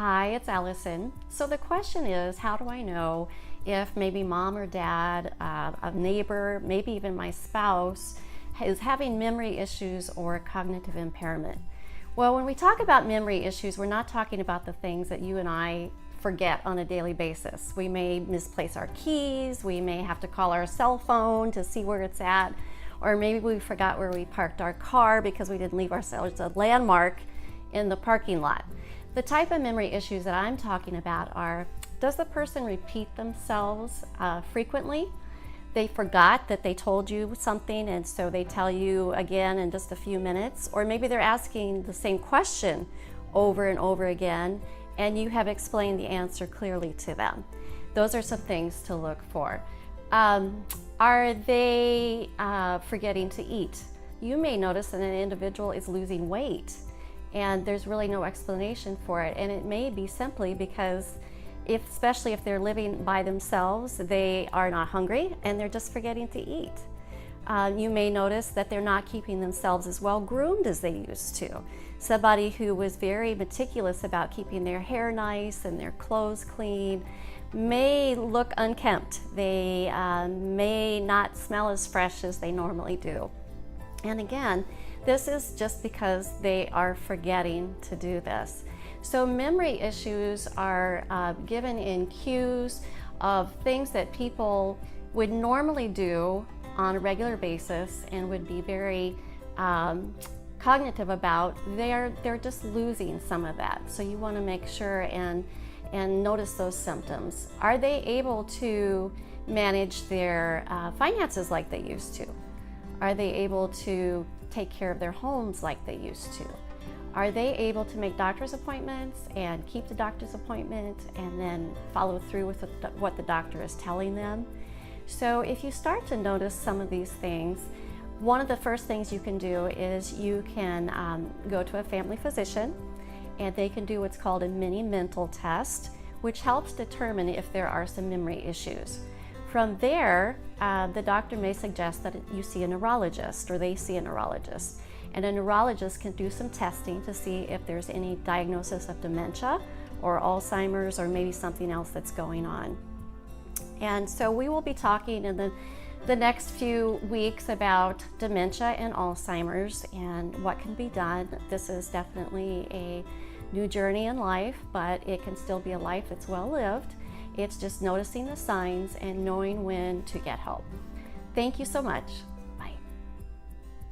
Hi, it's Allison. So the question is, how do I know if maybe mom or dad, a neighbor, maybe even my spouse is having memory issues or cognitive impairment? Well, when we talk about memory issues, we're not talking about the things that you and I forget on a daily basis. We may misplace our keys, we may have to call our cell phone to see where it's at, or maybe we forgot where we parked our car because we didn't leave ourselves a landmark in the parking lot. The type of memory issues that I'm talking about are, does the person repeat themselves frequently? They forgot that they told you something and so they tell you again in just a few minutes, or maybe they're asking the same question over and over again and you have explained the answer clearly to them. Those are some things to look for. Are they forgetting to eat? You may notice that an individual is losing weight and there's really no explanation for it, and it may be simply because especially if they're living by themselves, they are not hungry and they're just forgetting to eat. You may notice that they're not keeping themselves as well groomed as they used to. Somebody who was very meticulous about keeping their hair nice and their clothes clean may look unkempt. They may not smell as fresh as they normally do. And again, this is just because they are forgetting to do this. So memory issues are given in cues of things that people would normally do on a regular basis and would be very cognitive about. They're just losing some of that. So you want to make sure and notice those symptoms. Are they able to manage their finances like they used to? Are they able to take care of their homes like they used to? Are they able to make doctor's appointments and keep the doctor's appointment and then follow through with what the doctor is telling them? So if you start to notice some of these things, one of the first things you can do is you can go to a family physician and they can do what's called a mini mental test, which helps determine if there are some memory issues. From there, the doctor may suggest that you see a neurologist or they see a neurologist. And a neurologist can do some testing to see if there's any diagnosis of dementia or Alzheimer's or maybe something else that's going on. And so we will be talking in the next few weeks about dementia and Alzheimer's and what can be done. This is definitely a new journey in life, but it can still be a life that's well lived. It's just noticing the signs and knowing when to get help. Thank you so much.